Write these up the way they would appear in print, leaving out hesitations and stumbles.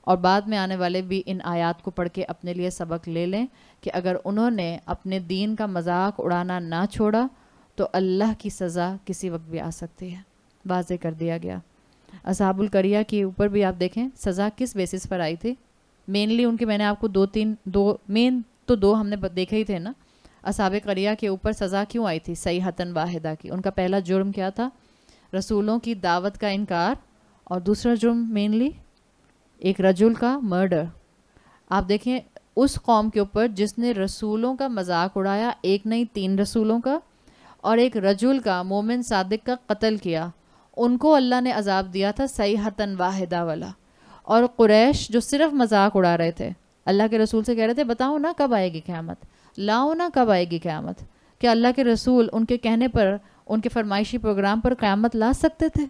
اور بعد میں آنے والے بھی ان آیات کو پڑھ کے اپنے لیے سبق لے لیں کہ اگر انہوں نے اپنے دین کا مذاق اڑانا نہ چھوڑا تو اللہ کی سزا کسی وقت بھی آ سکتی ہے. واضح کر دیا گیا. اصحاب القریہ کے اوپر بھی آپ دیکھیں سزا کس بیسس پر آئی تھی. مینلی ان کے میں نے آپ کو دو ہم نے دیکھے ہی تھے نا. اصحاب قریہ کے اوپر سزا کیوں آئی تھی صیحۃ واحدہ کی؟ ان کا پہلا جرم کیا تھا؟ رسولوں کی دعوت کا انکار. اور دوسرا جرم مینلی ایک رجل کا مرڈر. آپ دیکھیں اس قوم کے اوپر جس نے رسولوں کا مذاق اڑایا، ایک نہیں 3 رسولوں کا، اور ایک رجل کا مومن صادق کا قتل کیا، ان کو اللہ نے عذاب دیا تھا صیحۃ واحدہ والا. اور قریش جو صرف مذاق اڑا رہے تھے، اللہ کے رسول سے کہہ رہے تھے بتاؤ نا کب آئے گی قیامت، لاؤ نا کب آئے گی قیامت. کہ اللہ کے رسول ان کے کہنے پر، ان کے فرمائشی پروگرام پر قیامت لا سکتے تھے؟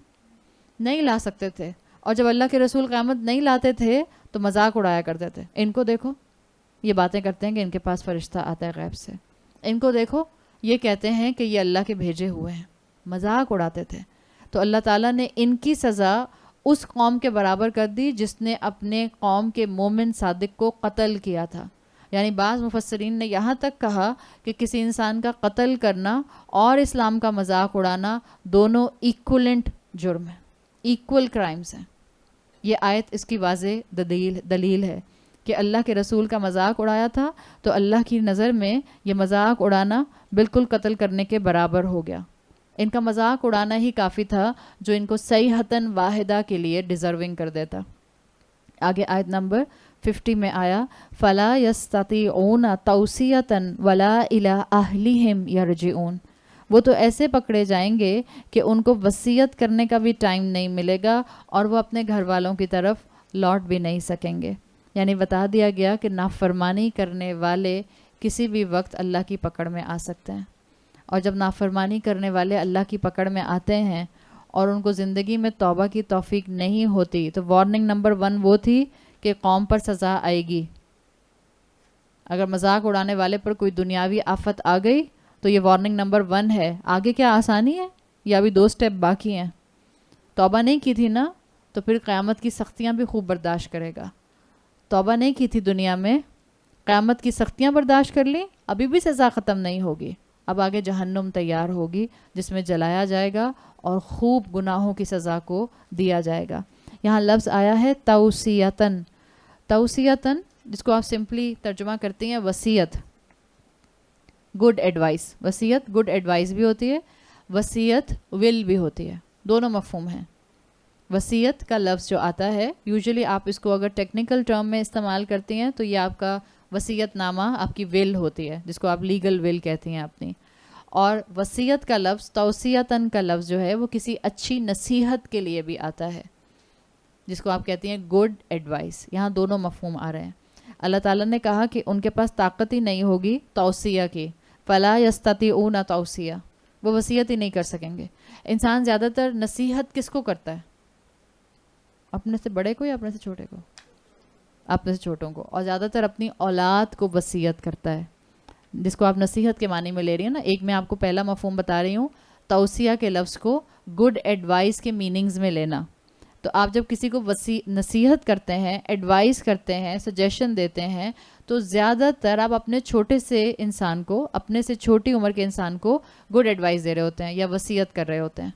نہیں لا سکتے تھے. اور جب اللہ کے رسول قیامت نہیں لاتے تھے تو مذاق اڑایا کرتے تھے. ان کو دیکھو یہ باتیں کرتے ہیں کہ ان کے پاس فرشتہ آتا ہے غیب سے. ان کو دیکھو یہ کہتے ہیں کہ یہ اللہ کے بھیجے ہوئے ہیں. مذاق اڑاتے تھے. تو اللہ تعالیٰ نے ان کی سزا اس قوم کے برابر کر دی جس نے اپنے قوم کے مومن صادق کو قتل کیا تھا. یعنی بعض مفسرین نے یہاں تک کہا کہ کسی انسان کا قتل کرنا اور اسلام کا مذاق اڑانا دونوں ایکولنٹ جرم ہیں، ایکول کرائمز ہیں. یہ آیت اس کی واضح دلیل ہے کہ اللہ کے رسول کا مذاق اڑایا تھا تو اللہ کی نظر میں یہ مذاق اڑانا بالکل قتل کرنے کے برابر ہو گیا. ان کا مذاق اڑانا ہی کافی تھا جو ان کو صیحۃ واحدہ کے لیے ڈیزرونگ کر دیتا. آگے آیت نمبر 50 میں آیا فلا یستطیعون توصیۃ ولا الی اہلہم یرجعون. وہ تو ایسے پکڑے جائیں گے کہ ان کو وصیت کرنے کا بھی ٹائم نہیں ملے گا اور وہ اپنے گھر والوں کی طرف لوٹ بھی نہیں سکیں گے. یعنی بتا دیا گیا کہ نافرمانی کرنے والے کسی بھی وقت اللہ کی پکڑ میں آ سکتے ہیں. اور جب نافرمانی کرنے والے اللہ کی پکڑ میں آتے ہیں اور ان کو زندگی میں توبہ کی توفیق نہیں ہوتی تو وارننگ نمبر 1 وہ تھی کہ قوم پر سزا آئے گی. اگر مذاق اڑانے والے پر کوئی دنیاوی آفت آ گئی تو یہ وارننگ نمبر 1 ہے. آگے کیا آسانی ہے یا ابھی 2 سٹیپ باقی ہیں؟ توبہ نہیں کی تھی نا تو پھر قیامت کی سختیاں بھی خوب برداشت کرے گا. توبہ نہیں کی تھی دنیا میں، قیامت کی سختیاں برداشت کر لی، ابھی بھی سزا ختم نہیں ہوگی. اب آگے جہنم تیار ہوگی جس میں جلایا جائے گا اور خوب گناہوں کی سزا کو دیا جائے گا. یہاں لفظ آیا ہے توصیتاً. توصیتاً جس کو آپ سمپلی ترجمہ کرتے ہیں وصیت، گڈ ایڈوائس. وصیت گڈ ایڈوائس بھی ہوتی ہے، وصیت ول بھی ہوتی ہے، دونوں مفہوم ہیں. وصیت کا لفظ جو آتا ہے یوزلی آپ اس کو اگر ٹیکنیکل ٹرم میں استعمال کرتے ہیں تو یہ آپ کا وصیت نامہ آپ کی ول ہوتی ہے جس کو آپ لیگل ول کہتی ہیں اپنی. اور وصیت کا لفظ توصیتاً کا لفظ جو ہے وہ کسی اچھی نصیحت کے لیے بھی آتا ہے جس کو آپ کہتی ہیں گڈ ایڈوائس. یہاں دونوں مفہوم آ رہے ہیں. اللہ تعالیٰ نے کہا کہ ان کے پاس طاقت ہی نہیں ہوگی توصیہ کی، فلا یستطیعون توصیہ، وہ وصیت ہی نہیں کر سکیں گے. انسان زیادہ تر نصیحت کس کو کرتا ہے؟ اپنے سے بڑے کو یا اپنے سے چھوٹے کو؟ اپنے سے چھوٹوں کو. اور زیادہ تر اپنی اولاد کو وصیت کرتا ہے جس کو آپ نصیحت کے معنی میں لے رہی ہیں نا. ایک میں آپ کو پہلا مفہوم بتا رہی ہوں، توصیہ کے لفظ کو گڈ ایڈوائس کے میننگز میں لینا. تو آپ جب کسی کو نصیحت کرتے ہیں، ایڈوائس کرتے ہیں، سجیشن دیتے ہیں تو زیادہ تر آپ اپنے چھوٹے سے انسان کو، اپنے سے چھوٹی عمر کے انسان کو گڈ ایڈوائس دے رہے ہوتے ہیں یا وصیت کر رہے ہوتے ہیں.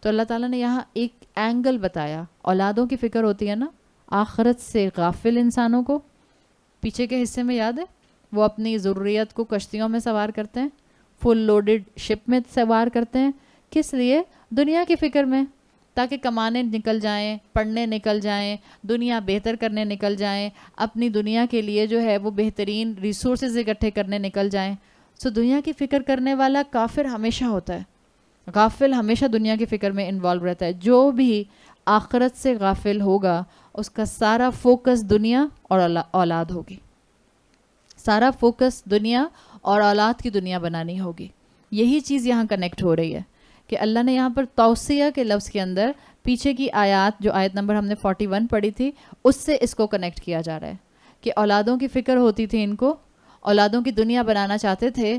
تو اللہ تعالیٰ نے یہاں ایک اینگل بتایا. اولادوں کی فکر ہوتی ہے نا، آخرت سے غافل انسانوں کو پیچھے کے حصے میں یاد ہے وہ اپنی ضروریت کو کشتیوں میں سوار کرتے ہیں، فل لوڈڈ شپ میں سوار کرتے ہیں. کس لیے؟ دنیا کی فکر میں، تاکہ کمانے نکل جائیں، پڑھنے نکل جائیں، دنیا بہتر کرنے نکل جائیں، اپنی دنیا کے لیے جو ہے وہ بہترین ریسورسز اکٹھے کرنے نکل جائیں. سو دنیا کی فکر کرنے والا کافر ہمیشہ ہوتا ہے، غافل ہمیشہ دنیا کی فکر میں انوالو رہتا ہے. جو بھی آخرت سے غافل ہوگا اس کا سارا فوکس دنیا اور اولاد ہوگی، سارا فوکس دنیا اور اولاد کی دنیا بنانی ہوگی. یہی چیز یہاں کنیکٹ ہو رہی ہے کہ اللہ نے یہاں پر توصیہ کے لفظ کے اندر پیچھے کی آیات جو آیت نمبر ہم نے 41 پڑھی تھی اس سے اس کو کنیکٹ کیا جا رہا ہے کہ اولادوں کی فکر ہوتی تھی، ان کو اولادوں کی دنیا بنانا چاہتے تھے.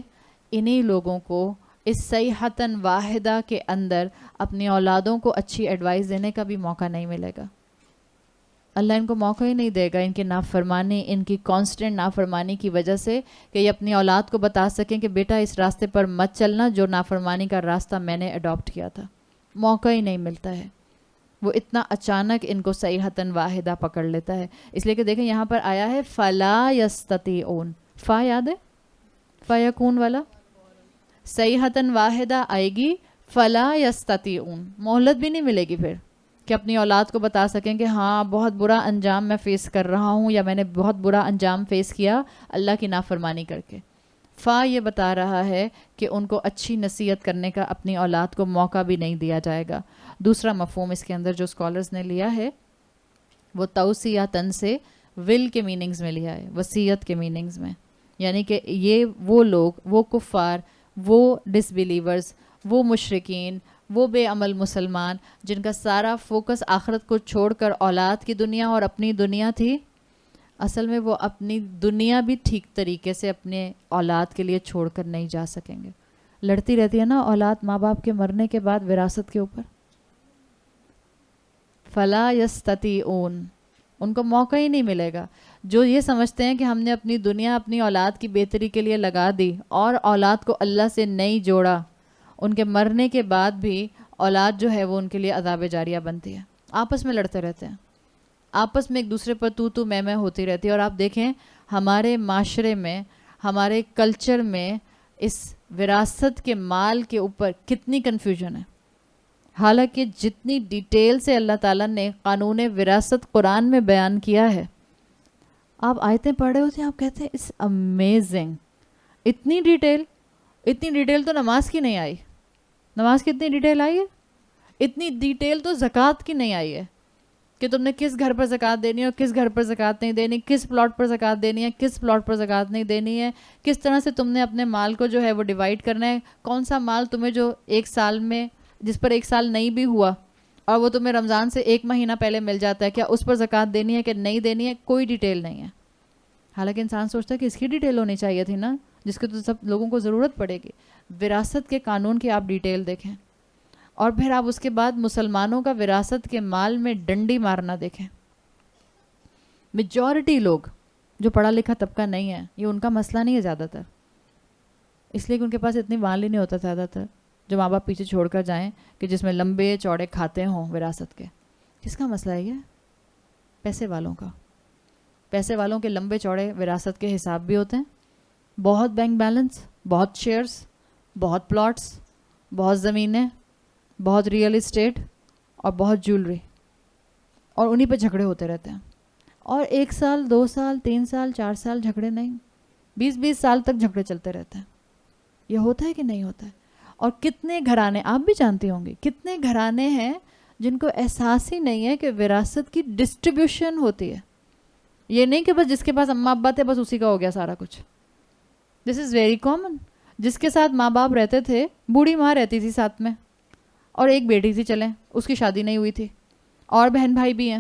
انہی لوگوں کو اس صیحۃ واحدہ کے اندر اپنی اولادوں کو اچھی ایڈوائس دینے کا بھی موقع نہیں ملے گا. اللہ ان کو موقع ہی نہیں دے گا ان کی نافرمانی، ان کی کانسٹنٹ نافرمانی کی وجہ سے، کہ یہ اپنی اولاد کو بتا سکیں کہ بیٹا اس راستے پر مت چلنا جو نافرمانی کا راستہ میں نے اڈاپٹ کیا تھا. موقع ہی نہیں ملتا ہے. وہ اتنا اچانک ان کو صیحۃ واحدہ پکڑ لیتا ہے. اس لیے کہ دیکھیں یہاں پر آیا ہے فلا یستطیعون، فا یاد ہے فیکون والا، صیحۃ واحدہ آئے گی، فلا یستطیعون، مہلت بھی نہیں ملے گی پھر کہ اپنی اولاد کو بتا سکیں کہ ہاں بہت برا انجام میں فیس کر رہا ہوں، یا میں نے بہت برا انجام فیس کیا اللہ کی نافرمانی کر کے. فا یہ بتا رہا ہے کہ ان کو اچھی نصیحت کرنے کا اپنی اولاد کو موقع بھی نہیں دیا جائے گا. دوسرا مفہوم اس کے اندر جو اسکالرز نے لیا ہے وہ توصیاتن سے ول کے میننگز میں لیا ہے، وصیت کے میننگز میں. یعنی کہ یہ وہ لوگ، وہ کفار، وہ ڈس بلیورز، وہ مشرکین، وہ بے عمل مسلمان جن کا سارا فوکس آخرت کو چھوڑ کر اولاد کی دنیا اور اپنی دنیا تھی، اصل میں وہ اپنی دنیا بھی ٹھیک طریقے سے اپنے اولاد کے لیے چھوڑ کر نہیں جا سکیں گے. لڑتی رہتی ہے نا اولاد ماں باپ کے مرنے کے بعد وراثت کے اوپر. فلا یستطیعون، ان کو موقع ہی نہیں ملے گا. جو یہ سمجھتے ہیں کہ ہم نے اپنی دنیا اپنی اولاد کی بہتری کے لیے لگا دی اور اولاد کو اللہ سے نہیں جوڑا، ان کے مرنے کے بعد بھی اولاد جو ہے وہ ان کے لیے عذاب جاریہ بنتی ہے. آپس میں لڑتے رہتے ہیں، آپس میں ایک دوسرے پر تو میں ہوتی رہتی ہے. اور آپ دیکھیں ہمارے معاشرے میں، ہمارے کلچر میں اس وراثت کے مال کے اوپر کتنی کنفیوژن ہے. حالانکہ جتنی ڈیٹیل سے اللہ تعالیٰ نے قانون وراثت قرآن میں بیان کیا ہے، آپ آیتیں پڑھ رہے ہوتے ہیں آپ کہتے ہیں اٹس امیزنگ. اتنی ڈیٹیل تو نماز کی نہیں آئی. نماز کی اتنی ڈیٹیل آئی ہے؟ اتنی ڈیٹیل تو زکوٰۃ کی نہیں آئی ہے کہ تم نے کس گھر پر زکوٰۃ دینی ہے اور کس گھر پر زکوٰۃ نہیں دینی، کس پلاٹ پر زکوٰۃ دینی ہے، کس پلاٹ پر زکوٰۃ نہیں دینی ہے، کس طرح سے تم نے اپنے مال کو جو ہے وہ ڈیوائیڈ کرنا ہے، کون سا مال تمہیں جو ایک سال میں جس پر ایک سال نہیں بھی ہوا اور وہ تمہیں رمضان سے ایک مہینہ پہلے مل جاتا ہے، کیا اس پر زکوٰۃ دینی ہے کہ نہیں دینی ہے؟ کوئی ڈیٹیل نہیں ہے. حالانکہ انسان سوچتا ہے کہ اس کی ڈیٹیل ہونی چاہیے تھی نا، جس کی تو سب لوگوں کو ضرورت پڑے گی. وراثت کے قانون کی آپ ڈیٹیل دیکھیں اور پھر آپ اس کے بعد مسلمانوں کا وراثت کے مال میں ڈنڈی مارنا دیکھیں. میجورٹی لوگ جو پڑھا لکھا طبقہ نہیں ہے، یہ ان کا مسئلہ نہیں ہے زیادہ تر، اس لیے کہ ان کے پاس اتنی مال ہی نہیں ہوتا زیادہ تر جو ماں باپ پیچھے چھوڑ کر جائیں کہ جس میں لمبے چوڑے کھاتے ہوں وراثت کے. کس کا مسئلہ ہے یہ؟ پیسے والوں کا. پیسے والوں کے لمبے چوڑے وراثت کے حساب بھی ہوتے ہیں، بہت بینک بیلنس، بہت شیئرز، بہت پلاٹس، بہت زمینیں، بہت ریئل اسٹیٹ اور بہت جیولری، اور انہی پہ جھگڑے ہوتے رہتے ہیں. اور 1 سال 2 سال 3 سال 4 سال جھگڑے نہیں، 20 سال تک جھگڑے چلتے رہتے ہیں. یہ ہوتا ہے کہ نہیں ہوتا ہے؟ اور کتنے گھرانے آپ بھی جانتے ہوں گے، کتنے گھرانے ہیں جن کو احساس ہی نہیں ہے کہ وراثت کی ڈسٹریبیوشن ہوتی ہے. یہ نہیں کہ بس جس کے پاس اماں ابا تھے بس اسی کا ہو گیا سارا کچھ. دس از ویری کامن. جس کے ساتھ ماں باپ رہتے تھے، بوڑھی ماں رہتی تھی ساتھ میں، اور ایک بیٹی تھی چلیں، اس کی شادی نہیں ہوئی تھی، اور بہن بھائی بھی ہیں.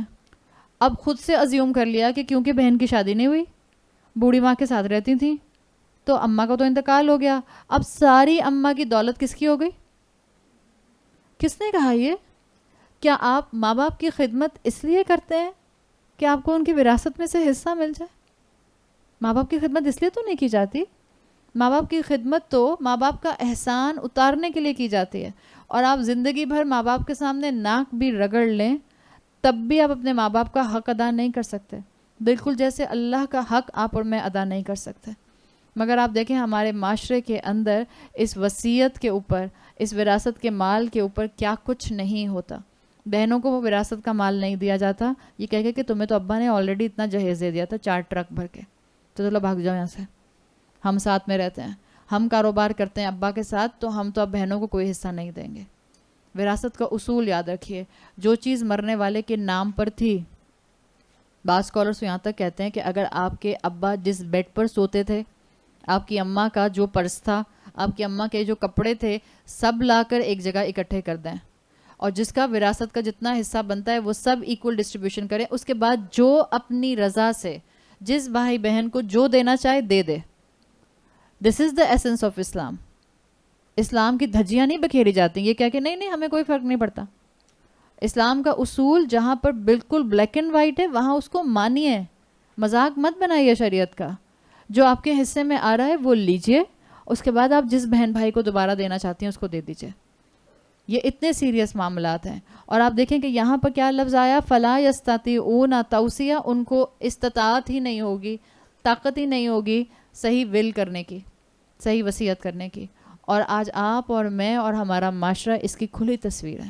اب خود سے ازیوم کر لیا کہ کیونکہ بہن کی شادی نہیں ہوئی، بوڑھی ماں کے ساتھ رہتی تھیں، تو اماں کا تو انتقال ہو گیا، اب ساری اماں کی دولت کس کی ہو گئی؟ کس نے کہا یہ؟ کیا آپ ماں باپ کی خدمت اس لیے کرتے ہیں کہ آپ کو ان کی وراثت میں سے حصہ مل جائے؟ ماں باپ کی خدمت اس لیے تو نہیں کی جاتی. ماں باپ کی خدمت تو ماں باپ کا احسان اتارنے کے لیے کی جاتی ہے. اور آپ زندگی بھر ماں باپ کے سامنے ناک بھی رگڑ لیں تب بھی آپ اپنے ماں باپ کا حق ادا نہیں کر سکتے، بالکل جیسے اللہ کا حق آپ اور میں ادا نہیں کر سکتے. مگر آپ دیکھیں ہمارے معاشرے کے اندر اس وصیت کے اوپر، اس وراثت کے مال کے اوپر کیا کچھ نہیں ہوتا. بہنوں کو وہ وراثت کا مال نہیں دیا جاتا، یہ کہہ کہ تمہیں تو ابا نے آلریڈی اتنا جہیز دے دیا تھا 4 ٹرک بھر کے، تو چلو بھاگ جاؤ یہاں سے، ہم ساتھ میں رہتے ہیں، ہم کاروبار کرتے ہیں ابا کے ساتھ، تو ہم تو اب بہنوں کو کوئی حصہ نہیں دیں گے. وراثت کا اصول یاد رکھیے، جو چیز مرنے والے کے نام پر تھی، بعض اسکالرس یہاں تک کہتے ہیں کہ اگر آپ کے ابا جس بیڈ پر سوتے تھے، آپ کی اماں کا جو پرس تھا، آپ کی اماں کے جو کپڑے تھے، سب لا کر ایک جگہ اکٹھے کر دیں، اور جس کا وراثت کا جتنا حصہ بنتا ہے وہ سب ایکول ڈسٹریبیوشن کریں. اس کے بعد جو اپنی رضا سے جس بھائی بہن کو جو دینا چاہے دے دے. دس از دا ایسنس آف اسلام. اسلام کی دھجیاں نہیں بکھیری جاتی یہ کہہ کہ نہیں ہمیں کوئی فرق نہیں پڑتا. اسلام کا اصول جہاں پر بالکل بلیک اینڈ وائٹ ہے وہاں اس کو مانیے, مذاق مت بنائیے شریعت کا. جو آپ کے حصے میں آ رہا ہے وہ لیجئے, اس کے بعد آپ جس بہن بھائی کو دوبارہ دینا چاہتی ہیں اس کو دے دیجئے. یہ اتنے سیریس معاملات ہیں. اور آپ دیکھیں کہ یہاں پر کیا لفظ آیا, فلا یستطیعون توصیہ, ان کو استطاعت ہی نہیں ہوگی, طاقت ہی نہیں ہوگی صحیح ول کرنے کی, صحیح وصیت کرنے کی. اور آج آپ اور میں اور ہمارا معاشرہ اس کی کھلی تصویر ہے.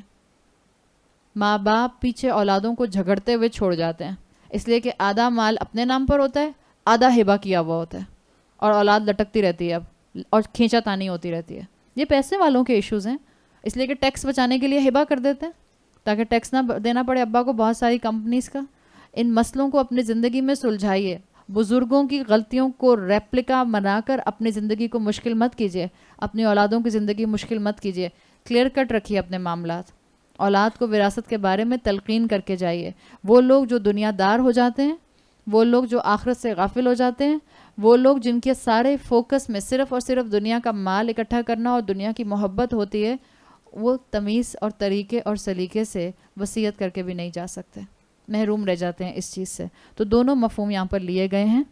ماں باپ پیچھے اولادوں کو جھگڑتے ہوئے چھوڑ جاتے ہیں, اس لیے کہ آدھا مال اپنے نام پر ہوتا ہے, آدھا ہبہ کیا ہوا ہوتا ہے, اور اولاد لٹکتی رہتی ہے اب اور کھینچا تانی ہوتی رہتی ہے. یہ پیسے والوں کے ایشوز ہیں, اس لیے کہ ٹیکس بچانے کے لیے ہبہ کر دیتے ہیں تاکہ ٹیکس نہ دینا پڑے ابا کو بہت ساری کمپنیز کا. ان مسئلوں کو اپنی زندگی میں سلجھائیے. بزرگوں کی غلطیوں کو ریپلیکا بنا کر اپنی زندگی کو مشکل مت کیجیے, اپنی اولادوں کی زندگی مشکل مت کیجیے. کلیئر کٹ رکھیے اپنے معاملات. اولاد کو وراثت کے بارے میں تلقین کر کے جائیے. وہ لوگ جو دنیا دار ہو جاتے ہیں, وہ لوگ جو آخرت سے غافل ہو جاتے ہیں, وہ لوگ جن کے سارے فوکس میں صرف اور صرف دنیا کا مال اکٹھا کرنا اور دنیا کی محبت ہوتی ہے, وہ تمیز اور طریقے اور سلیقے سے وصیت کر کے بھی نہیں جا سکتے, محروم رہ جاتے ہیں اس چیز سے. تو دونوں مفہوم یہاں پر لیے گئے ہیں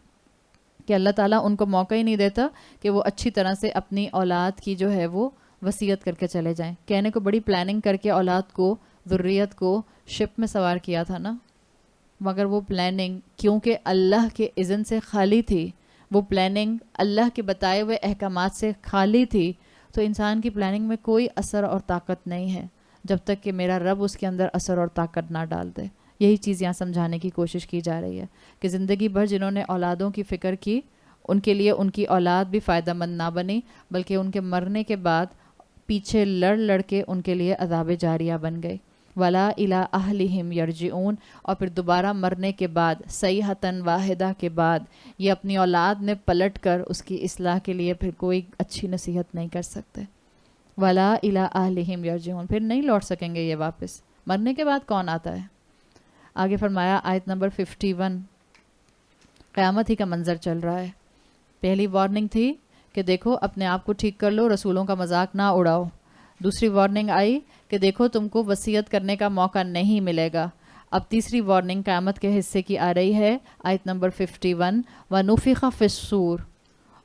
کہ اللہ تعالیٰ ان کو موقع ہی نہیں دیتا کہ وہ اچھی طرح سے اپنی اولاد کی جو ہے وہ وصیت کر کے چلے جائیں. کہنے کو بڑی پلاننگ کر کے اولاد کو, ذریت کو شپ میں سوار کیا تھا نا, مگر وہ پلاننگ کیونکہ اللہ کے اذن سے خالی تھی, وہ پلاننگ اللہ کے بتائے ہوئے احکامات سے خالی تھی, تو انسان کی پلاننگ میں کوئی اثر اور طاقت نہیں ہے جب تک کہ میرا رب اس کے اندر اثر اور طاقت نہ ڈال دے. یہی چیز یہاں سمجھانے کی کوشش کی جا رہی ہے کہ زندگی بھر جنہوں نے اولادوں کی فکر کی, ان کے لیے ان کی اولاد بھی فائدہ مند نہ بنی, بلکہ ان کے مرنے کے بعد پیچھے لڑ کے ان کے لیے عذاب جاریہ بن گئی. وَلَا إِلَىٰ أَهْلِهِمْ يَرْجِعُونَ, اور پھر دوبارہ مرنے کے بعد, صیحۃ واحدہ کے بعد, یہ اپنی اولاد میں پلٹ کر اس کی اصلاح کے لیے پھر کوئی اچھی نصیحت نہیں کر سکتے. وَلَا إِلَىٰ أَهْلِهِمْ يَرْجِعُونَ, پھر نہیں لوٹ سکیں گے یہ واپس. مرنے کے بعد کون آتا ہے؟ آگے فرمایا آیت نمبر 51, قیامت ہی کا منظر چل رہا ہے. پہلی وارننگ تھی کہ دیکھو اپنے آپ کو ٹھیک کر لو, رسولوں کا مذاق نہ اڑاؤ. دوسری وارننگ آئی کہ دیکھو تم کو وصیت کرنے کا موقع نہیں ملے گا. اب تیسری وارننگ قیامت کے حصے کی آ رہی ہے, آیت نمبر 51, وَنُفِخَ فِي الصُّورِ,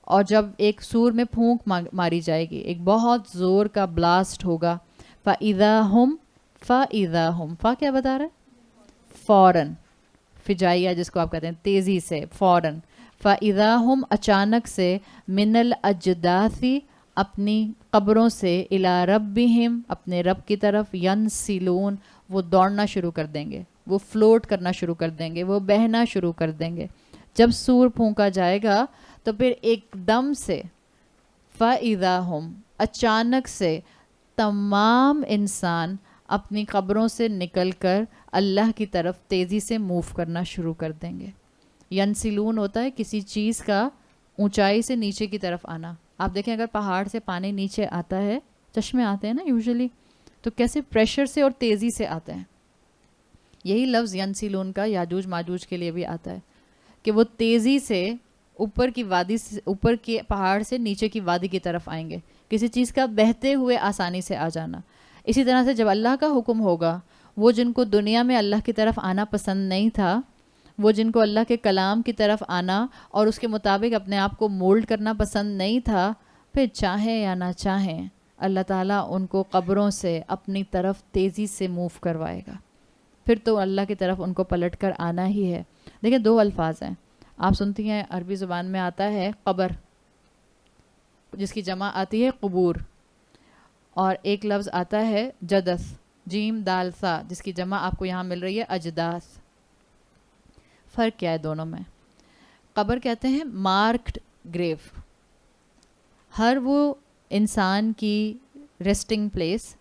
اور جب ایک سور میں پھونک ماری جائے گی, ایک بہت زور کا بلاسٹ ہوگا. فَإِذَا هُمْ فا کیا بتا رہے ہیں؟ فوراً, فجائیہ جس کو آپ کہتے ہیں تیزی سے, فوراً. فَإِذَا هُمْ, اچانک سے, مِنَ الْأَجْدَاثِ, اپنی قبروں سے, اِلَىٰ رَبِّهِمْ, اپنے رب کی طرف, يَنْسِلُونَ, وہ دوڑنا شروع کر دیں گے, وہ فلوٹ کرنا شروع کر دیں گے, وہ بہنا شروع کر دیں گے. جب سور پھونکا جائے گا تو پھر ایک دم سے, فَإِذَا هُمْ, اچانک سے تمام انسان اپنی قبروں سے نکل کر اللہ کی طرف تیزی سے موو کرنا شروع کر دیں گے. ینسلون ہوتا ہے کسی چیز کا اونچائی سے نیچے کی طرف آنا. آپ دیکھیں اگر پہاڑ سے پانی نیچے آتا ہے, چشمے آتے ہیں نا یوزلی, تو کیسے پریشر سے اور تیزی سے آتے ہیں. یہی لفظ ینسلون کا یاجوج ماجوج کے لیے بھی آتا ہے کہ وہ تیزی سے اوپر کی وادی سے, اوپر کے پہاڑ سے نیچے کی وادی کی طرف آئیں گے, کسی چیز کا بہتے ہوئے آسانی سے آ جانا. اسی طرح سے جب اللہ کا حکم ہوگا, وہ جن کو دنیا میں اللہ کی طرف آنا پسند نہیں تھا, وہ جن کو اللہ کے کلام کی طرف آنا اور اس کے مطابق اپنے آپ کو مولڈ کرنا پسند نہیں تھا, پھر چاہیں یا نہ چاہیں اللہ تعالیٰ ان کو قبروں سے اپنی طرف تیزی سے موو کروائے گا. پھر تو اللہ کی طرف ان کو پلٹ کر آنا ہی ہے. دیکھیں دو الفاظ ہیں, آپ سنتی ہیں عربی زبان میں آتا ہے قبر, جس کی جمع آتی ہے قبور, اور ایک لفظ آتا ہے جدث, جیم دال سا, جس کی جمع آپ کو یہاں مل رہی ہے اجداث. فرق کیا ہے دونوں میں؟ قبر کہتے ہیں مارکڈ گریو, ہر وہ انسان کی ریسٹنگ پلیس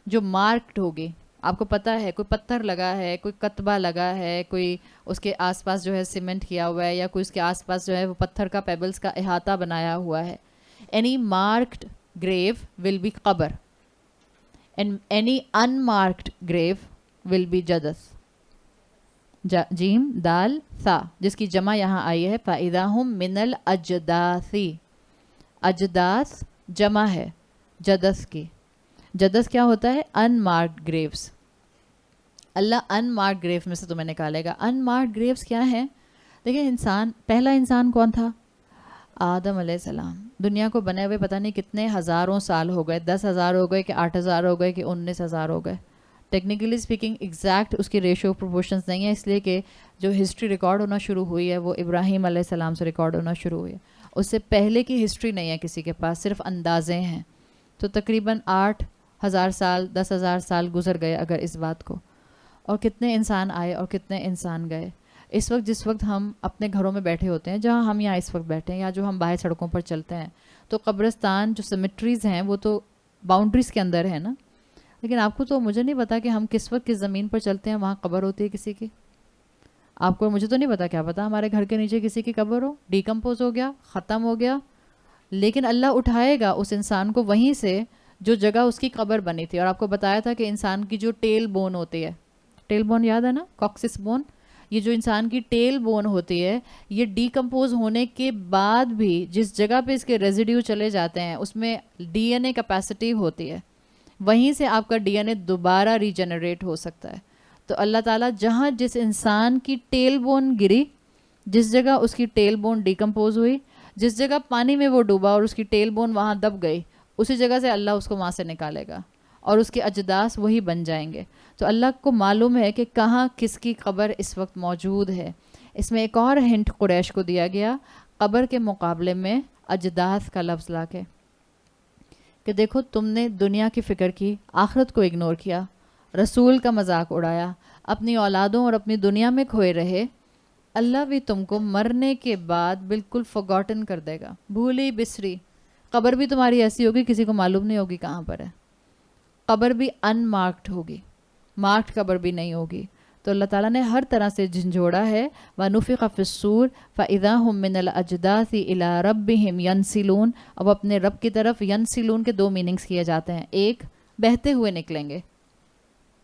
جو مارکڈ ہوگی. آپ کو پتہ ہے کوئی پتھر لگا ہے, کوئی کتبہ لگا ہے, کوئی اس کے آس پاس جو ہے سیمنٹ کیا ہوا ہے, یا کوئی اس کے آس پاس جو ہے وہ پتھر کا پیبلز کا احاطہ بنایا ہوا ہے. Any marked grave will be qabr and any unmarked grave will be جدث. جیم دال ثا, جس کی جمع یہاں آئی ہے فَإِذَا هُمْ مِنَ الْأَجْدَاثِ. اجداث جمع ہے جدث کی. جدث کیا ہوتا ہے؟ unmarked graves. اللہ ان مارکڈ گریو میں سے تمہیں نکالے گا. ان مارکڈ گریوز کیا ہیں؟ دیکھیں انسان، پہلا انسان کون تھا؟ آدم علیہ السلام. دنیا کو بنے ہوئے پتہ نہیں کتنے ہزاروں سال ہو گئے، 10,000 ہو گئے کہ 8,000 ہو گئے کہ 19,000 ہو گئے. ٹیکنیکلی اسپیکنگ ایگزیکٹ اس کی ریشو پروپورشنز نہیں ہے، اس لیے کہ جو ہسٹری ریکارڈ ہونا شروع ہوئی ہے وہ ابراہیم علیہ السلام سے ریکارڈ ہونا شروع ہوئی ہے. اس سے پہلے کی ہسٹری نہیں ہے کسی کے پاس، صرف اندازے ہیں. تو تقریباً 8,000 سال 10,000 سال گزر گئے اگر اس بات کو. اور کتنے انسان آئے اور کتنے انسان گئے. اس وقت جس وقت ہم اپنے گھروں میں بیٹھے ہوتے ہیں، جہاں ہم یہاں اس وقت بیٹھے ہیں یا جو ہم باہر سڑکوں پر چلتے ہیں، تو قبرستان جو سیمیٹریز ہیں وہ تو باؤنڈریز کے اندر ہے نا. لیکن آپ کو تو مجھے نہیں پتا کہ ہم کس وقت کس زمین پر چلتے ہیں وہاں قبر ہوتی ہے کسی کی. آپ کو، مجھے تو نہیں پتا، کیا پتا ہمارے گھر کے نیچے کسی کی قبر ہو، ڈیکمپوز ہو گیا، ختم ہو گیا. لیکن اللہ اٹھائے گا اس انسان کو وہیں سے جو جگہ اس کی قبر بنی تھی. اور آپ کو بتایا تھا کہ انسان کی جو ٹیل بون ہوتی ہے، ٹیل بون یاد ہے نا، کاکسس بون، یہ جو انسان کی ٹیل بون ہوتی ہے، یہ ڈیکمپوز ہونے کے بعد بھی جس جگہ پہ اس کے ریزیڈیو چلے جاتے ہیں اس میں ڈی این اے کیپیسٹی ہوتی ہے، وہیں سے آپ کا ڈی این اے دوبارہ ریجنریٹ ہو سکتا ہے. تو اللہ تعالیٰ جہاں جس انسان کی ٹیل بون گری، جس جگہ اس کی ٹیل بون ڈیکمپوز ہوئی، جس جگہ پانی میں وہ ڈوبا اور اس کی ٹیل بون وہاں دب گئی، اسی جگہ سے اللہ اس کو وہاں سے نکالے گا اور اس کے اجداث وہی بن جائیں گے. تو اللہ کو معلوم ہے کہ کہاں کس کی قبر اس وقت موجود ہے. اس میں ایک اور ہنٹ قریش کو دیا گیا قبر کے مقابلے میں اجداث کا لفظ لا کے، کہ دیکھو تم نے دنیا کی فکر کی، آخرت کو اگنور کیا، رسول کا مذاق اڑایا، اپنی اولادوں اور اپنی دنیا میں کھوئے رہے. اللہ بھی تم کو مرنے کے بعد بالکل فورگاٹن کر دے گا، بھولی بسری. قبر بھی تمہاری ایسی ہوگی کسی کو معلوم نہیں ہوگی کہاں پر ہے. قبر بھی ان مارکڈ ہوگی، مارکڈ قبر بھی نہیں ہوگی. تو اللہ تعالیٰ نے ہر طرح سے جھنجھوڑا ہے. وَنُفِخَ فِي الصُّورِ فَإِذَا هُم مِّنَ الْأَجْدَاثِ إِلَىٰ رَبِّهِمْ يَنْسِلُونَ. اب اپنے رب کی طرف ینسلون کے 2 میننگز کیے جاتے ہیں. ایک، بہتے ہوئے نکلیں گے.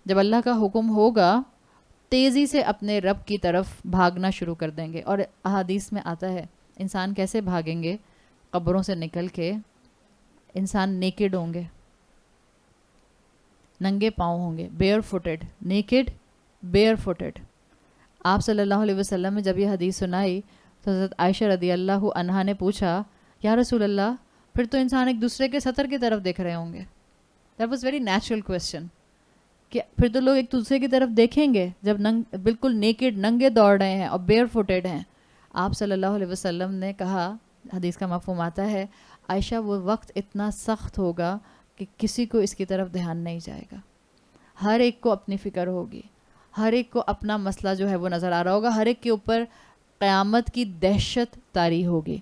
جب اللہ کا حکم ہوگا تیزی سے اپنے رب کی طرف بھاگنا شروع کر دیں گے. اور احادیث میں آتا ہے انسان کیسے بھاگیں گے قبروں سے نکل کے. انسان نیکڈ ہوں گے، ننگے پاؤں ہوں گے، بیئر فوٹڈ، نیکڈ بیئر فوٹڈ. آپ صلی اللہ علیہ وسلم نے جب یہ حدیث سنائی تو حضرت عائشہ رضی اللہ عنہا نے پوچھا یا رسول اللہ پھر تو انسان ایک دوسرے کے سطر کی طرف دیکھ رہے ہوں گے. That was very natural question کہ پھر تو لوگ ایک دوسرے کی طرف دیکھیں گے جب بالکل نیکڈ ننگے دوڑ رہے ہیں اور بیئر فوٹڈ ہیں. آپ صلی اللہ علیہ وسلم نے کہا، حدیث کا مفہوم آتا ہے، عائشہ وہ وقت اتنا سخت ہوگا کہ کسی کو اس کی طرف دھیان نہیں جائے گا. ہر ایک کو اپنی فکر ہوگی، ہر ایک کو اپنا مسئلہ جو ہے وہ نظر آ رہا ہوگا، ہر ایک کے اوپر قیامت کی دہشت طاری ہوگی.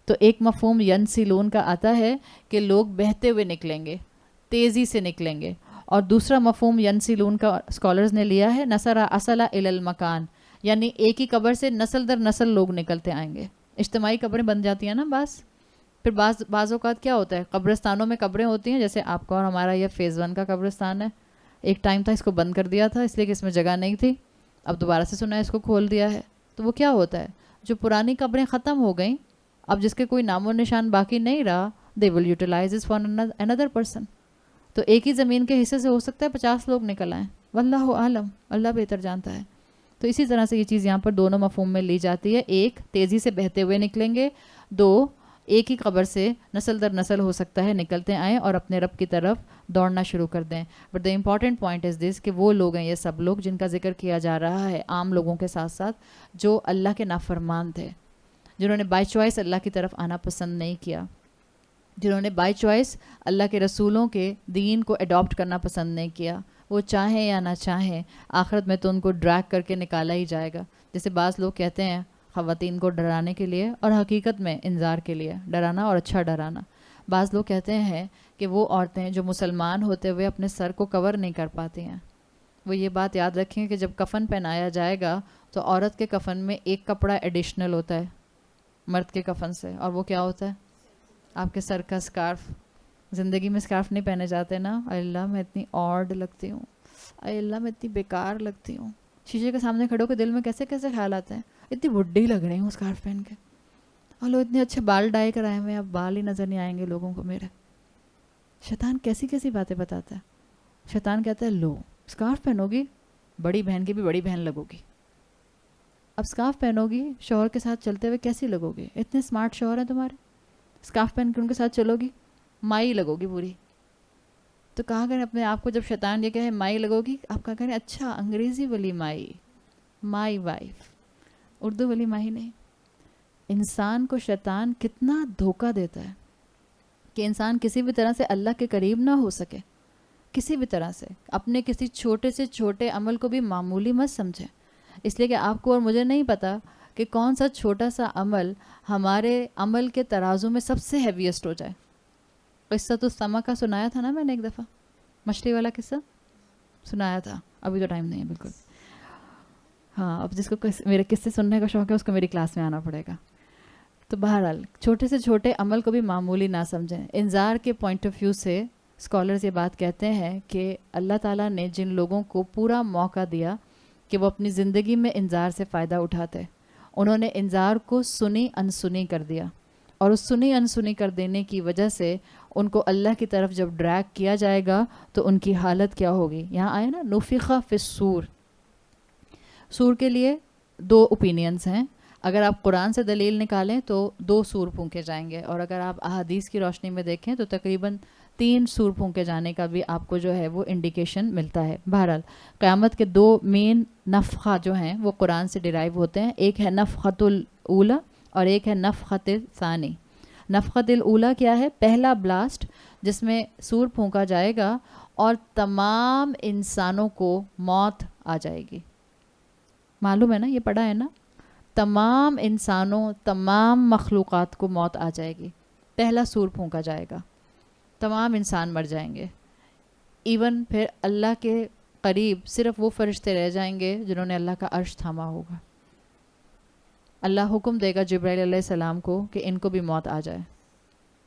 تو ایک مفہوم ینسلون کا آتا ہے کہ لوگ بہتے ہوئے نکلیں گے، تیزی سے نکلیں گے. اور دوسرا مفہوم ینسلون کا اسکالرز نے لیا ہے نصرا اصلا الی المکان، یعنی ایک ہی قبر سے نسل در نسل لوگ نکلتے آئیں گے. اجتماعی قبریں بن جاتی ہیں نا پھر بعض اوقات کیا ہوتا ہے قبرستانوں میں قبریں ہوتی ہیں، جیسے آپ کا اور ہمارا یہ فیز 1 کا قبرستان ہے. ایک ٹائم تھا اس کو بند کر دیا تھا اس لیے کہ اس میں جگہ نہیں تھی، اب دوبارہ سے سنا ہے اس کو کھول دیا ہے. تو وہ کیا ہوتا ہے، جو پرانی قبریں ختم ہو گئیں، اب جس کے کوئی نام و نشان باقی نہیں رہا، they will utilize it for another person. تو ایک ہی زمین کے حصے سے ہو سکتا ہے 50 لوگ نکل آئیں، واللہ عالم، اللہ بہتر جانتا ہے. تو اسی طرح سے یہ چیز یہاں پر دونوں مفہوم میں لی جاتی ہے. ایک، تیزی سے بہتے ہوئے نکلیں گے. 2، ایک ہی قبر سے نسل در نسل ہو سکتا ہے نکلتے آئیں اور اپنے رب کی طرف دوڑنا شروع کر دیں. But the important point is this کہ وہ لوگ ہیں، یہ سب لوگ جن کا ذکر کیا جا رہا ہے عام لوگوں کے ساتھ ساتھ، جو اللہ کے نافرمان تھے، جنہوں نے بائی چوائس اللہ کی طرف آنا پسند نہیں کیا، جنہوں نے بائی چوائس اللہ کے رسولوں کے دین کو اڈاپٹ کرنا پسند نہیں کیا. وہ چاہیں یا نہ چاہیں آخرت میں تو ان کو ڈریگ کر کے نکالا ہی جائے گا. جیسے بعض لوگ کہتے ہیں خواتین کو ڈرانے کے لیے، اور حقیقت میں انذار کے لیے ڈرانا، اور اچھا ڈرانا. بعض لوگ کہتے ہیں کہ وہ عورتیں جو مسلمان ہوتے ہوئے اپنے سر کو کور نہیں کر پاتی ہیں، وہ یہ بات یاد رکھیں کہ جب کفن پہنایا جائے گا تو عورت کے کفن میں ایک کپڑا ایڈیشنل ہوتا ہے مرد کے کفن سے، اور وہ کیا ہوتا ہے آپ کے سر کا اسکارف. زندگی میں اسکارف نہیں پہنے جاتے نا. اے اللہ میں اتنی آڈ لگتی ہوں، اے اللہ میں اتنی بیکار لگتی ہوں. شیشے کے سامنے کھڑے ہو کے دل میں کیسے کیسے خیال آتے ہیں، اتنی بڈھی لگ رہی ہوں اسکارف پہن کے، اور لوگ اتنے اچھے بال ڈائی کرائے ہوئے ہیں، اب بال ہی نظر نہیں آئیں گے لوگوں کو میرے. شیطان کیسی کیسی باتیں بتاتا ہے. شیطان کہتا ہے لو اسکارف پہنو گی بڑی بہن کی بھی بڑی بہن لگو گی. اب اسکارف پہنو گی شوہر کے ساتھ چلتے ہوئے کیسی لگو گے؟ اتنے اسمارٹ شوہر ہیں تمہارے, اسکارف پہن کے ان کے ساتھ چلو گی مائی لگو گی پوری. تو کہا کریں اپنے آپ کو جب شیطان یہ کہے مائی لگو گی, آپ کہا کریں اچھا انگریزی والی مائی, مائی وائف, اردو والی مائی نہیں. انسان کو شیطان کتنا دھوکہ دیتا ہے کہ انسان کسی بھی طرح سے اللہ کے قریب نہ ہو سکے, کسی بھی طرح سے. اپنے کسی چھوٹے سے چھوٹے عمل کو بھی معمولی مت سمجھیں, اس لیے کہ آپ کو اور مجھے نہیں پتا کہ کون سا چھوٹا سا عمل ہمارے عمل کے ترازو میں سب سے ہیویسٹ ہو جائے. قصہ تو سما کا سنایا تھا نا میں نے ایک دفعہ, مچھلی والا قصہ سنایا تھا, ابھی تو ٹائم نہیں ہے بالکل. ہاں, اب جس کو میرے قصے سننے کا شوق ہے اس کو میری کلاس میں آنا پڑے گا. تو بہرحال چھوٹے سے چھوٹے عمل کو بھی معمولی نہ سمجھیں. انذار کے پوائنٹ آف ویو سے اسکالرز یہ بات کہتے ہیں کہ اللہ تعالیٰ نے جن لوگوں کو پورا موقع دیا کہ وہ اپنی زندگی میں انذار سے فائدہ اٹھاتے, انہوں نے انذار کو سنی انسنی کر دیا, اور اس سنی انسنی کر دینے کی وجہ سے ان کو اللہ کی طرف جب ڈریگ کیا جائے گا تو ان کی حالت کیا ہوگی. یہاں آئے نا نفخ فی الصور, سور کے لیے 2 اوپینینز ہیں. اگر آپ قرآن سے دلیل نکالیں تو 2 سور پھونکے جائیں گے, اور اگر آپ احادیث کی روشنی میں دیکھیں تو تقریباً 3 سور پھونکے جانے کا بھی آپ کو جو ہے وہ انڈیکیشن ملتا ہے. بہرحال قیامت کے 2 مین نفخہ جو ہیں وہ قرآن سے ڈیرائیو ہوتے ہیں, ایک ہے نفخۃ الاولی اور ایک ہے نفخۃ الثانی. نفخۃ الاولی کیا ہے؟ پہلا بلاسٹ جس میں سور پھونکا جائے گا اور تمام انسانوں کو موت آ جائے گی. معلوم ہے نا, یہ پڑھا ہے نا, تمام انسانوں تمام مخلوقات کو موت آ جائے گی. پہلا سور پھونکا جائے گا, تمام انسان مر جائیں گے. ایون پھر اللہ کے قریب صرف وہ فرشتے رہ جائیں گے جنہوں نے اللہ کا عرش تھاما ہوگا. اللہ حکم دے گا جبرائیل علیہ السلام کو کہ ان کو بھی موت آ جائے.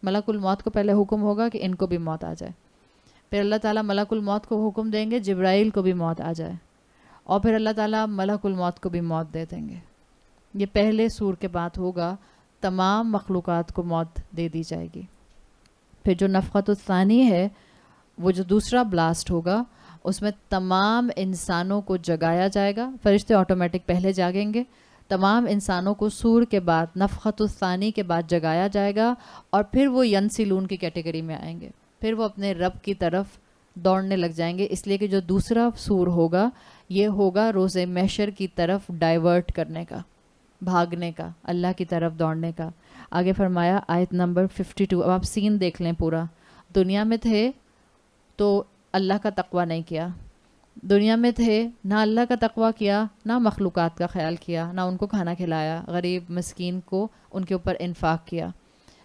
ملک الموت کو پہلے حکم ہوگا کہ ان کو بھی موت آ جائے, پھر اللہ تعالیٰ ملک الموت کو حکم دیں گے جبرائیل کو بھی موت آ جائے, اور پھر اللہ تعالیٰ ملک الموت کو بھی موت دے دیں گے. یہ پہلے سور کے بعد ہوگا, تمام مخلوقات کو موت دے دی جائے گی. پھر جو نفخۃ الثانی ہے وہ جو دوسرا بلاسٹ ہوگا اس میں تمام انسانوں کو جگایا جائے گا. فرشتے آٹومیٹک پہلے جاگیں گے, تمام انسانوں کو سور کے بعد نفخۃ الثانی کے بعد جگایا جائے گا, اور پھر وہ ینسلون کی کیٹیگری میں آئیں گے. پھر وہ اپنے رب کی طرف دوڑنے لگ جائیں گے, اس لیے کہ جو دوسرا سور ہوگا یہ ہوگا روز محشر کی طرف ڈائیورٹ کرنے کا, بھاگنے کا, اللہ کی طرف دوڑنے کا. آگے فرمایا آیت نمبر 52, اب آپ سین دیکھ لیں پورا. دنیا میں تھے تو اللہ کا تقوی نہیں کیا, دنیا میں تھے نہ اللہ کا تقوی کیا, نہ مخلوقات کا خیال کیا, نہ ان کو کھانا کھلایا, غریب مسکین کو ان کے اوپر انفاق کیا.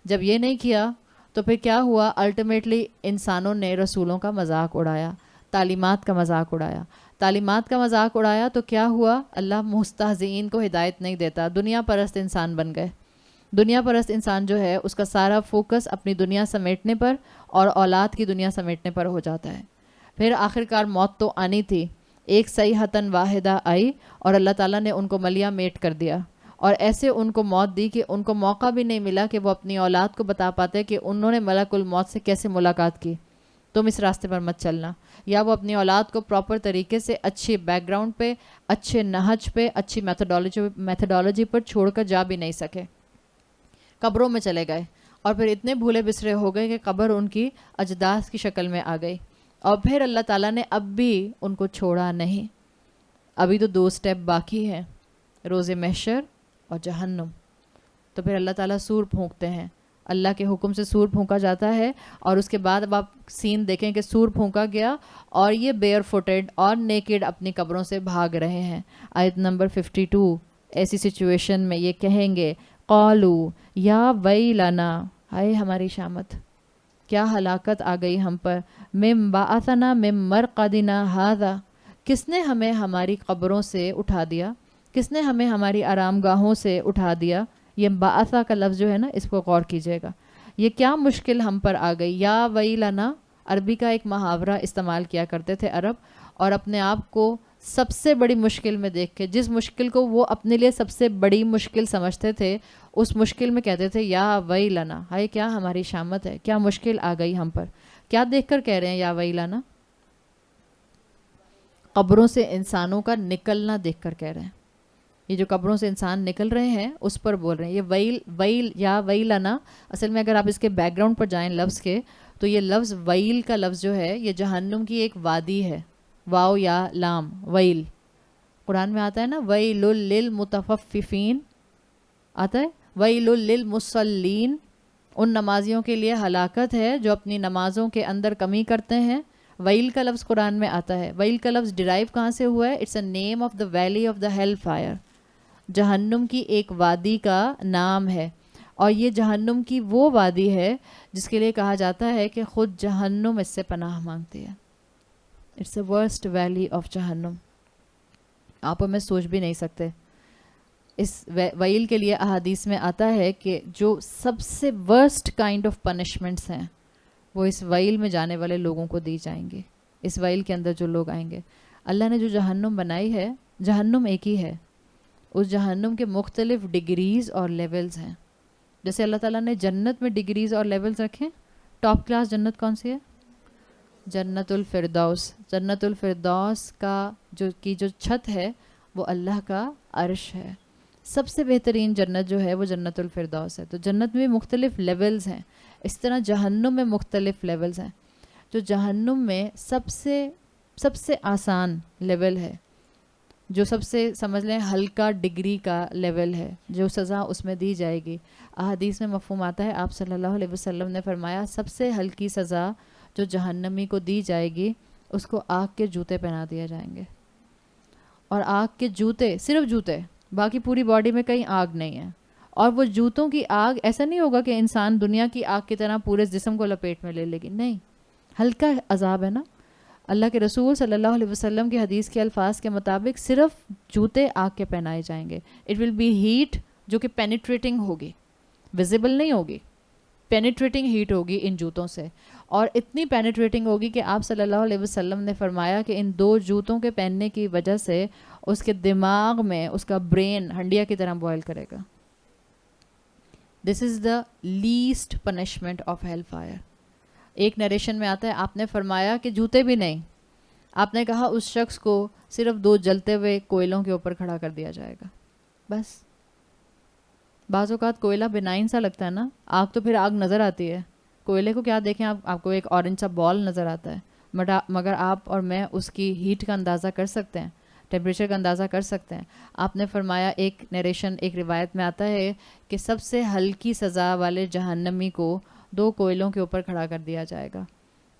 جب یہ نہیں کیا تو پھر کیا ہوا؟ الٹیمیٹلی انسانوں نے رسولوں کا مذاق اڑایا, تعلیمات کا مذاق اڑایا. تعلیمات کا مذاق اڑایا تو کیا ہوا؟ اللہ مستہزئین کو ہدایت نہیں دیتا, دنیا پرست انسان بن گئے. دنیا پرست انسان جو ہے اس کا سارا فوکس اپنی دنیا سمیٹنے پر اور اولاد کی دنیا سمیٹنے پر ہو جاتا ہے. پھر آخرکار موت تو آنی تھی, ایک صیحۃ واحدہ آئی اور اللہ تعالیٰ نے ان کو ملیہ میٹ کر دیا, اور ایسے ان کو موت دی کہ ان کو موقع بھی نہیں ملا کہ وہ اپنی اولاد کو بتا پاتے کہ انہوں نے ملک الموت سے کیسے ملاقات کی. تم اس راستے پر مت چلنا, یا وہ اپنی اولاد کو پراپر طریقے سے اچھی بیک گراؤنڈ پہ, اچھے نہج پہ, اچھی میتھڈالوجی پر چھوڑ کر جا بھی نہیں سکے. قبروں میں چلے گئے, اور پھر اتنے بھولے بسرے ہو گئے کہ قبر ان کی اجداث کی شکل میں آ گئی. اور پھر اللہ تعالیٰ نے اب بھی ان کو چھوڑا نہیں. ابھی تو 2 سٹیپ باقی ہیں, روز محشر اور جہنم. تو پھر اللہ تعالیٰ سور پھونکتے ہیں, اللہ کے حکم سے سور پھونکا جاتا ہے, اور اس کے بعد اب آپ سین دیکھیں کہ سور پھونکا گیا اور یہ بیئر فوٹڈ اور نیکڈ اپنی قبروں سے بھاگ رہے ہیں. آیت نمبر 52, ایسی سچویشن میں یہ کہیں گے قالو یا ویلنا, ہائے ہماری شامت, کیا ہلاکت آ گئی ہم پر, مم بعثنا مم مرقدنا ھذا, کس نے ہمیں ہماری قبروں سے اٹھا دیا, کس نے ہمیں ہماری آرام گاہوں سے اٹھا دیا. یہ بعثا کا لفظ جو ہے نا اس کو غور کیجیے گا, یہ کیا مشکل ہم پر آ گئی. یا ویلنا عربی کا ایک محاورہ استعمال کیا کرتے تھے عرب, اور اپنے آپ کو سب سے بڑی مشکل میں دیکھ کے, جس مشکل کو وہ اپنے لیے سب سے بڑی مشکل سمجھتے تھے, اس مشکل میں کہتے تھے یا ویلنا, ہائے کیا ہماری شامت ہے, کیا مشکل آ گئی ہم پر. کیا دیکھ کر کہہ رہے ہیں یا ویلنا؟ قبروں سے انسانوں کا نکلنا دیکھ کر کہہ رہے ہیں. یہ جو قبروں سے انسان نکل رہے ہیں اس پر بول رہے ہیں. یہ ویل ویل یا ویلنا، اصل میں اگر آپ اس کے بیک گراؤنڈ پر جائیں لفظ کے، تو یہ لفظ ویل کا لفظ جو ہے یہ جہنم کی ایک وادی ہے. واو یا لام، ویل. قرآن میں آتا ہے نا ویل للمطففین، آتا ہے ویل للمصلین، ان نمازیوں کے لیے ہلاکت ہے جو اپنی نمازوں کے اندر کمی کرتے ہیں. ویل کا لفظ قرآن میں آتا ہے. ویل کا لفظ ڈرائیو کہاں سے ہوا ہے؟ It's a name of the valley of the hellfire. جہنم کی ایک وادی کا نام ہے، اور یہ جہنم کی وہ وادی ہے جس کے لیے کہا جاتا ہے کہ خود جہنم اس سے پناہ مانگتی ہے. It's a worst valley of جہنم. آپ اور میں سوچ بھی نہیں سکتے. اس ویل کے لیے احادیث میں آتا ہے کہ جو سب سے ورسٹ کائنڈ آف پنشمنٹس ہیں وہ اس ویل میں جانے والے لوگوں کو دی جائیں گے. اس ویل کے اندر جو لوگ آئیں گے، اللہ نے جو جہنم بنائی ہے، جہنم ایک ہی ہے. اس جہنم کے مختلف ڈگریز اور لیولز ہیں. جیسے اللہ تعالیٰ نے جنت میں ڈگریز اور لیولز رکھے. ٹاپ کلاس جنت کون سی ہے؟ جنت الفردوس. جنت الفردوس کا جو چھت ہے وہ اللہ کا عرش ہے. سب سے بہترین جنت جو ہے وہ جنت الفردوس ہے. تو جنت میں مختلف لیولز ہیں، اس طرح جہنم میں مختلف لیولز ہیں. جو جہنم میں سب سے آسان لیول ہے، جو سب سے سمجھ لیں ہلکا ڈگری کا لیول ہے، جو سزا اس میں دی جائے گی، احادیث میں مفہوم آتا ہے. آپ صلی اللہ علیہ وسلم نے فرمایا سب سے ہلکی سزا جو جہنمی کو دی جائے گی اس کو آگ کے جوتے پہنا دیا جائیں گے. اور آگ کے جوتے، صرف جوتے، باقی پوری باڈی میں کہیں آگ نہیں ہے. اور وہ جوتوں کی آگ ایسا نہیں ہوگا کہ انسان دنیا کی آگ کی طرح پورے جسم کو لپیٹ میں لے لے گی، نہیں، ہلکا عذاب ہے نا. اللہ کے رسول صلی اللہ علیہ وسلم کی حدیث کے الفاظ کے مطابق صرف جوتے آگ کے پہنائے جائیں گے. اٹ ول بی ہیٹ جو کہ پینیٹریٹنگ ہوگی، ویزیبل نہیں ہوگی، پینیٹریٹنگ ہیٹ ہوگی ان جوتوں سے. اور اتنی پینیٹریٹنگ ہوگی کہ آپ صلی اللہ علیہ وسلم نے فرمایا کہ ان 2 جوتوں کے پہننے کی وجہ سے اس کے دماغ میں اس کا برین ہنڈیا کی طرح بوائل کرے گا. This is the least punishment of hell fire. ایک نریشن میں آتا ہے آپ نے فرمایا کہ جوتے بھی نہیں، آپ نے کہا اس شخص کو صرف 2 جلتے ہوئے کوئلوں کے اوپر کھڑا کر دیا جائے گا بس. بعض اوقات کوئلہ بنائن سا لگتا ہے نا، آگ تو پھر آگ نظر آتی ہے. کوئلے کو کیا دیکھیں آپ کو ایک اورنج سا بال نظر آتا ہے، مگر آپ اور میں اس کی ہیٹ کا اندازہ کر سکتے ہیں، ٹیمپریچر کا اندازہ کر سکتے ہیں. آپ نے فرمایا ایک نیریشن، ایک روایت میں آتا ہے کہ سب سے ہلکی سزا والے جہنمی کو 2 کوئلوں کے اوپر کھڑا کر دیا جائے گا،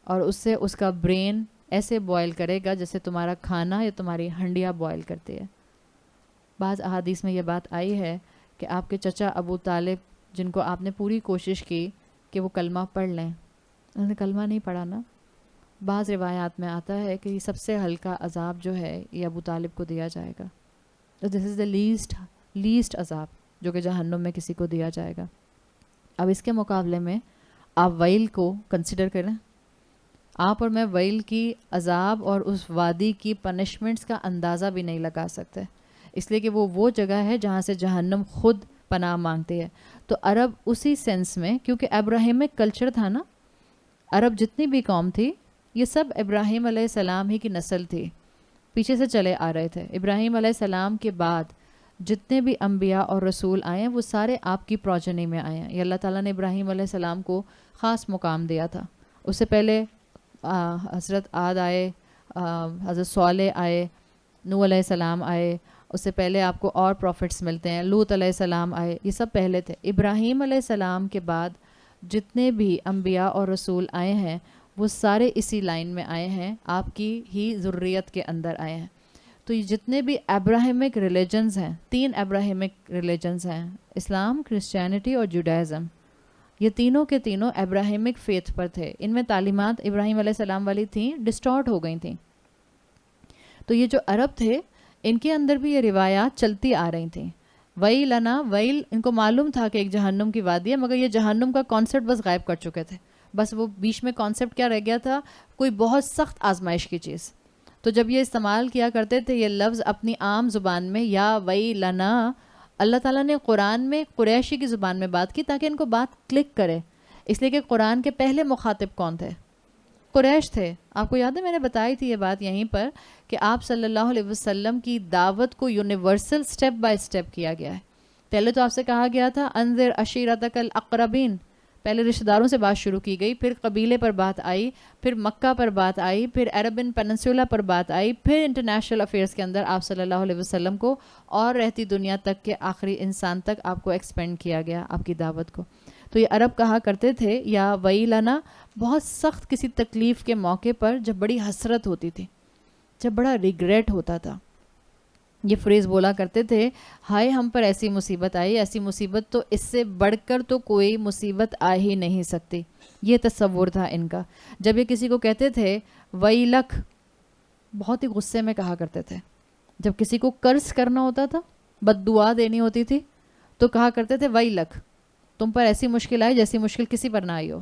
اور اس سے اس کا برین ایسے بوائل کرے گا جیسے تمہارا کھانا یا تمہاری ہنڈیا بوائل کرتی ہے. بعض احادیث میں یہ بات آئی ہے کہ آپ کے چچا ابو طالب، جن کو آپ نے پوری کوشش کی کہ وہ کلمہ پڑھ لیں، انہوں نے کلمہ نہیں پڑھا نا. بعض روایات میں آتا ہے کہ یہ سب سے ہلکا عذاب جو ہے یہ ابو طالب کو دیا جائے گا. دس از دا لیسٹ عذاب جو کہ جہنم میں کسی کو دیا جائے گا. اب اس کے مقابلے میں آپ ویل کو کنسیڈر کریں. آپ اور میں ویل کی عذاب اور اس وادی کی پنشمنٹس کا اندازہ بھی نہیں لگا سکتے، اس لیے کہ وہ جگہ ہے جہاں سے جہنم خود پناہ مانگتی ہے. تو عرب اسی سینس میں، کیونکہ ابراہیمک کلچر تھا نا، عرب جتنی بھی قوم تھی یہ سب ابراہیم علیہ السلام ہی کی نسل تھی، پیچھے سے چلے آ رہے تھے. ابراہیم علیہ السلام کے بعد جتنے بھی انبیاء اور رسول آئے ہیں وہ سارے آپ کی پروجنی میں آئے ہیں. یہ اللہ تعالیٰ نے ابراہیم علیہ السلام کو خاص مقام دیا تھا. اس سے پہلے حضرت عاد آئے، حضرت صالح آئے، نوح علیہ السلام آئے، اس سے پہلے آپ کو اور پروفٹس ملتے ہیں، لوط علیہ السلام آئے، یہ سب پہلے تھے. ابراہیم علیہ السلام کے بعد جتنے بھی انبیاء اور رسول آئے ہیں وہ سارے اسی لائن میں آئے ہیں، آپ کی ہی ذریت کے اندر آئے ہیں. تو یہ جتنے بھی ابراہیمک ریلیجنز ہیں، 3 ابراہیمک ریلیجنز ہیں، اسلام، کرسچینٹی اور جوڈائزم، یہ تینوں کے تینوں ابراہیمک فیتھ پر تھے. ان میں تعلیمات ابراہیم علیہ السلام والی تھیں، ڈسٹارٹ ہو گئی تھیں. تو یہ جو عرب تھے ان کے اندر بھی یہ روایات چلتی آ رہی تھیں. ویلنا، ویل ان کو معلوم تھا کہ ایک جہنم کی وادی ہے، مگر یہ جہنم کا کانسیپٹ بس غائب کر چکے تھے. بس وہ بیچ میں کانسیپٹ کیا رہ گیا تھا؟ کوئی بہت سخت آزمائش کی چیز. تو جب یہ استعمال کیا کرتے تھے یہ لفظ اپنی عام زبان میں، یا ویلنا، اللہ تعالیٰ نے قرآن میں قریشی کی زبان میں بات کی تاکہ ان کو بات کلک کرے. اس لیے کہ قرآن کے پہلے مخاطب کون تھے؟ قریش تھے. آپ کو یاد ہے میں نے بتائی تھی یہ بات یہیں پر کہ آپ صلی اللہ علیہ وسلم کی دعوت کو یونیورسل سٹیپ بائی سٹیپ کیا گیا ہے. پہلے تو آپ سے کہا گیا تھا انذر عشیرتک الاقربین، پہلے رشتہ داروں سے بات شروع کی گئی، پھر قبیلے پر بات آئی، پھر مکہ پر بات آئی، پھر عربن پیننسولا پر بات آئی، پھر انٹرنیشنل افیئرس کے اندر آپ صلی اللہ علیہ وسلم کو اور رہتی دنیا تک کے آخری انسان تک آپ کو ایکسپینڈ کیا گیا آپ کی دعوت کو. تو یہ عرب کہا کرتے تھے یا ویلنا، بہت سخت کسی تکلیف کے موقع پر جب بڑی حسرت ہوتی تھی، جب بڑا ریگریٹ ہوتا تھا، یہ فریز بولا کرتے تھے ہائے ہم پر ایسی مصیبت آئی، ایسی مصیبت تو اس سے بڑھ کر تو کوئی مصیبت آ ہی نہیں سکتی. یہ تصور تھا ان کا. جب یہ کسی کو کہتے تھے ویلک، بہت ہی غصے میں کہا کرتے تھے. جب کسی کو قرض کرنا ہوتا تھا، بد دعا دینی ہوتی تھی، تو کہا کرتے تھے ویلک، تم پر ایسی مشکل آئی جیسی مشکل کسی پر نہ آئی ہو.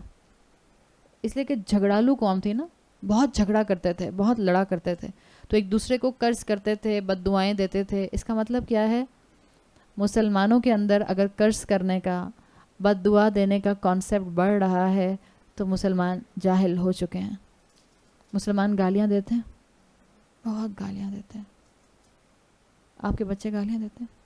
اس لیے کہ جھگڑالو قوم تھی نا، بہت جھگڑا کرتے تھے، بہت لڑا کرتے تھے، تو ایک دوسرے کو قرض کرتے تھے، بد دعائیں دیتے تھے. اس کا مطلب کیا ہے؟ مسلمانوں کے اندر اگر قرض کرنے کا، بد دعا دینے کا کانسیپٹ بڑھ رہا ہے تو مسلمان جاہل ہو چکے ہیں. مسلمان گالیاں دیتے ہیں، بہت گالیاں دیتے ہیں. آپ کے بچے گالیاں دیتے ہیں؟